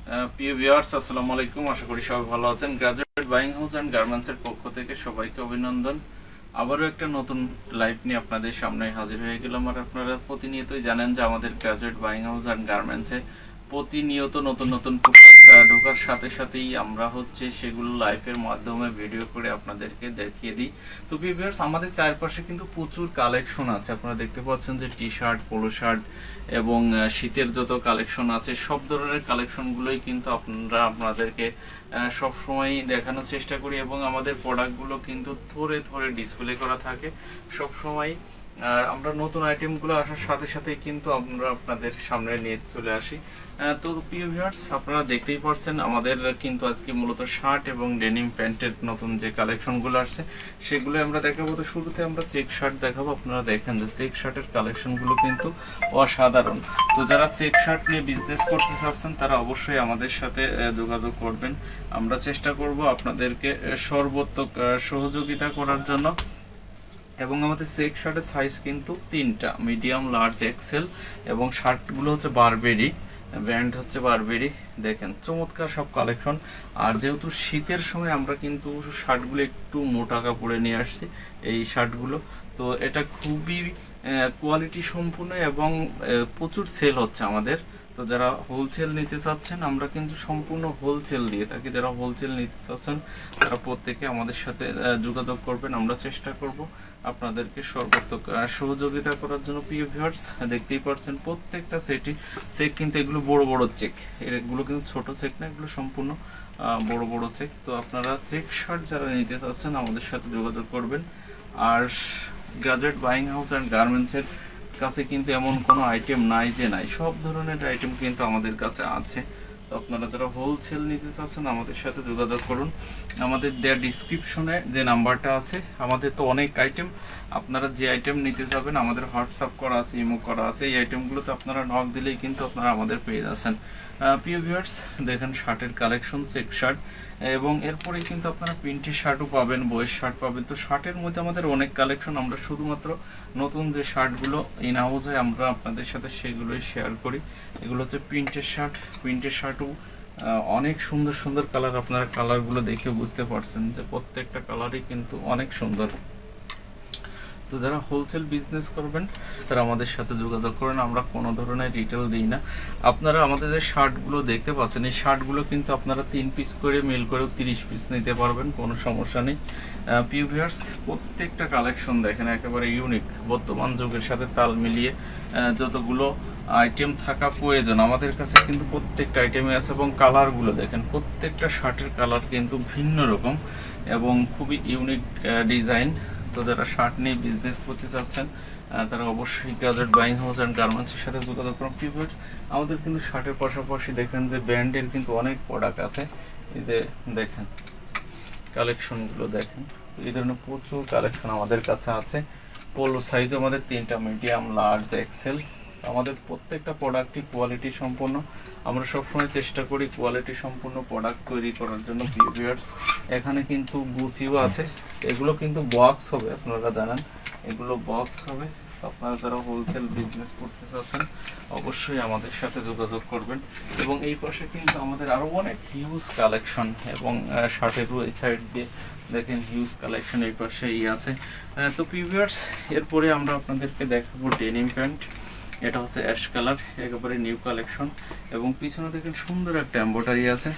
প্রিয় ভিউয়ার্স, আসসালামু আলাইকুম। আশা করি সবাই ভালো আছেন। গ্রাজুয়েট বাইং হাউস অ্যান্ড গার্মেন্টসের পক্ষ থেকে সবাইকে অভিনন্দন। আবারও একটা নতুন লাইভ নিয়ে আপনাদের সামনে হাজির হয়ে গেলাম। আর আপনারা প্রতিনিয়তই জানেন যে আমাদের গ্রাজুয়েট বাইং হাউস অ্যান্ড গার্মেন্টসে প্রতিনিয়ত নতুন নতুন ঢোকার সাথে সাথেই আমরা সেগুলো লাইভের মাধ্যমে ভিডিও করে আপনাদেরকে দেখিয়ে দিই। তো ভিউয়ার্স, আমাদের চারপাশে কিন্তু প্রচুর কালেকশন আছে। আপনারা দেখতে পাচ্ছেন যে টি শার্ট, পোলো শার্ট এবং শীতের যত কালেকশন আছে সব ধরনের কালেকশনগুলোই কিন্তু আপনাদেরকে সবসময় দেখানোর চেষ্টা করি এবং আমাদের প্রোডাক্টগুলো কিন্তু ধরে ধরে ডিসপ্লে করা থাকে সবসময়। আর আমরা নতুন আইটেমগুলো আসার সাথে সাথে কিন্তু আমরা আপনাদের সামনে নিয়ে চলে আসি। তো প্রিয় ভিউয়ার্স, আপনারা দেখতেই পাচ্ছেন আমাদের কিন্তু আজকে মূলত শার্ট এবং ডেনিম প্যান্টের নতুন যে কালেকশনগুলো আসছে সেগুলো আমরা দেখাবো। তো শুরুতে আমরা চেক শার্ট দেখাবো। আপনারা দেখেন যে চেক শার্টের কালেকশনগুলো কিন্তু অসাধারণ। তো যারা চেক শার্ট নিয়ে বিজনেস করতে চাচ্ছেন তারা অবশ্যই আমাদের সাথে যোগাযোগ করবেন। আমরা চেষ্টা করব আপনাদেরকে সর্বোত্তক সহযোগিতা করার জন্য। এবং আমাদের চেক শার্টের সাইজ কিন্তু তিনটা, মিডিয়াম, লার্জ, এক্সেল। এবং শার্টগুলো বারবেরি, ব্র্যান্ড বারবেরি। দেখেন চমৎকার সব কালেকশন। আর যেহেতু শীতের সময় আমরা কিন্তু শার্টগুলো একটু মোটা কাপড়ে নিয়ে আসছি এই শার্টগুলো। তো এটা খুবই কোয়ালিটি সম্পূর্ণ এবং প্রচুর সেল হচ্ছে আমাদের। তো যারা হোলসেল নিতে চাচ্ছেন আমরা কিন্তু সম্পূর্ণ হোলসেল দিয়ে থাকি। যারা হোলসেল নিতে চাচ্ছেন তারা প্রত্যেকে আমাদের সাথে যোগাযোগ করবেন। আমরা চেষ্টা করব আপনাদেরকে সর্বোত্তক সহযোগিতা করার জন্য। প্রিয় ভিউয়ার্স, দেখতেই পাচ্ছেন প্রত্যেকটা চেক কিন্তু এগুলো বড় বড় চেক, এগুলো কিন্তু ছোট চেক না, এগুলো সম্পূর্ণ বড় বড় চেক। তো আপনারা চেক শার্ট যারা নিতে চাচ্ছেন আমাদের সাথে যোগাযোগ করবেন। আর গ্রাজুয়েট বাইং হাউস অ্যান্ড গার্মেন্টসের কাছে কিন্তু এমন কোনো আইটেম নাই যে নাই, সব ধরনের আইটেম কিন্তু আমাদের কাছে আছে। তো আপনারা যারা হোলসেল নিতে চাচ্ছেন আমাদের সাথে যোগাযোগ করুন। আমাদের দেয়ার ডিসক্রিপশনে যে নাম্বারটা আছে, আমাদের তো অনেক আইটেম, আপনারা যে আইটেম নিতে চাবেন আমাদের হোয়াটসঅ্যাপ করা আছে, ইমো করা আছে। এই আইটেমগুলোতে আপনারা নক দিলেই কিন্তু আপনারা আমাদের পেয়ে যাচ্ছেন। প্রিয় ভিউয়ার্স, দেখেন শার্টের কালেকশন, চেক শার্ট এবং এরপরে কিন্তু আপনারা প্রিন্টের শার্টও পাবেন, বয়ের শার্ট পাবেন। তো শার্টের মধ্যে আমাদের অনেক কালেকশন। আমরা শুধুমাত্র নতুন যে শার্টগুলো ইন হাউস হয় আমরা আপনাদের সাথে সেগুলোই শেয়ার করি। এগুলো প্রিন্টের শার্ট। প্রিন্টের শার্টও অনেক সুন্দর সুন্দর কালার। আপনারা কালারগুলো দেখে বুঝতে পারছেন যে প্রত্যেকটা কালারই কিন্তু অনেক সুন্দর। তো যারা হোলসেল বিজনেস করবেন তারা আমাদের সাথে যোগাযোগ করেন। আমরা কোনো ধরনের রিটেল দিই না। আপনারা আমাদের যে শার্টগুলো দেখতে পাচ্ছেন এই শার্টগুলো কিন্তু আপনারা 3 পিস করে মিল করেও 30 পিস নিতে পারবেন, কোনো সমস্যা নেই। প্রিয় ভিউয়ার্স, প্রত্যেকটা কালেকশন দেখেন একেবারে ইউনিক, বর্তমান যুগের সাথে তাল মিলিয়ে যতগুলো আইটেম থাকা প্রয়োজন আমাদের কাছে কিন্তু প্রত্যেকটা আইটেমে আছে। এবং কালারগুলো দেখেন, প্রত্যেকটা শার্টের কালার কিন্তু ভিন্ন রকম এবং খুবই ইউনিক ডিজাইন। তো যারা শার্ট নিয়ে বিজনেস করতে চাচ্ছেন তারা অবশ্যই গ্রাজুয়েট বাইং হাউস অ্যান্ড গার্মেন্টসের সাথে যোগাযোগ করুন। ভিউয়ার্স, আমাদের কিন্তু শার্টের পাশাপাশি দেখেন যে ব্র্যান্ডের কিন্তু অনেক প্রোডাক্ট আছে। এই যে দেখেন কালেকশনগুলো দেখেন, এই ধরনের প্রচুর কালেকশন আমাদের কাছে আছে। পোলো সাইজ আমাদের 3টা, মিডিয়াম, লার্জ, এক্সেল। আমাদের প্রত্যেকটা প্রোডাক্টই কোয়ালিটি সম্পন্ন। আমরা সবসময় চেষ্টা করি কোয়ালিটি সম্পূর্ণ প্রোডাক্ট তৈরি করার জন্য। ভিউয়ার্স, এখানে কিন্তু গুচিও আছে, এগুলো কিন্তু বক্স হবে, আপনারা জানেন এগুলো বক্স হবে। আপনারা যারা হোলসেল বিজনেস করতে চাচ্ছেন অবশ্যই আমাদের সাথে যোগাযোগ করবেন। এবং এই পাশে কিন্তু আমাদের আরও অনেক হিউজ কালেকশন এবং শার্টেরও এই সাইড দিয়ে দেখেন হিউজ কালেকশন এই পাশে আছে। তো ভিউয়ার্স, এরপরে আমরা আপনাদেরকে দেখাবো ডেনিম প্যান্ট। এটা অ্যাশ কালার, একেবারে নিউ কালেকশন। এবং পিছনে দেখেন সুন্দর একটা এমব্রয়ডারি আছে।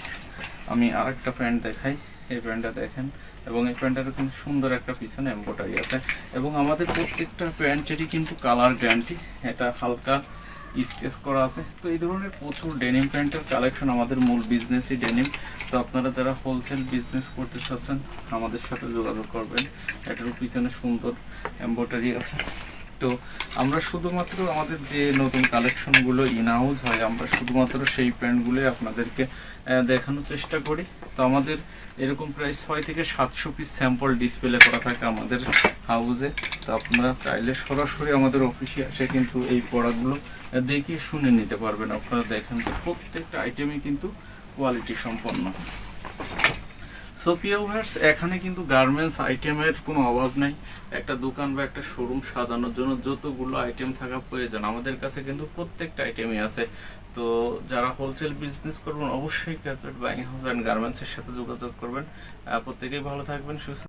আমি আরেকটা প্যান্ট দেখাই, এই প্যান্টটা দেখেন। এবং এই প্যান্টটারও কিন্তু সুন্দর একটা পিছনে এমব্রয়ডারি আছে। এবং আমাদের প্রত্যেকটা প্যান্টেরই কিন্তু কালার গ্যারান্টি, এটা হালকা স্কেচ করা আছে। তো এই ধরনের প্রচুর ডেনিম প্যান্টের কালেকশন। আমাদের মূল বিজনেসই ডেনিম। তো আপনারা যারা হোলসেল বিজনেস করতে চাচ্ছেন আমাদের সাথে যোগাযোগ করবেন। এটারও পিছনে সুন্দর এমব্রয়ডারি আছে। তো আমরা শুধুমাত্র আমাদের যে নতুন কালেকশনগুলো ইন হাউস হয় আমরা শুধুমাত্র সেই প্যান্টগুলোই আপনাদেরকে দেখানোর চেষ্টা করি। তো আমাদের এরকম প্রায় 6 থেকে 700 পিস স্যাম্পল ডিসপ্লে করা থাকে আমাদের হাউসে। তো আপনারা চাইলে সরাসরি আমাদের অফিসে এসে কিন্তু এই প্রোডাক্টগুলো দেখে শুনে নিতে পারবেন। আপনারা দেখেন তো প্রত্যেকটা আইটেমই কিন্তু কোয়ালিটি সম্পন্ন। সো প্রিয় ভিউয়ার্স, এখানে কিন্তু গার্মেন্টস আইটেমের কোনো অভাব নাই। একটা দোকান বা একটা শোরুম সাজানোর জন্য যতগুলো আইটেম থাকা প্রয়োজন আমাদের কাছে কিন্তু প্রত্যেকটা আইটেমই আছে। তো যারা হোলসেল বিজনেস করবেন অবশ্যই গ্রাজুয়েট বাইং হাউস অ্যান্ড গার্মেন্টসের সাথে যোগাযোগ করবেন। প্রত্যেকেই ভালো থাকবেন, সুস্থ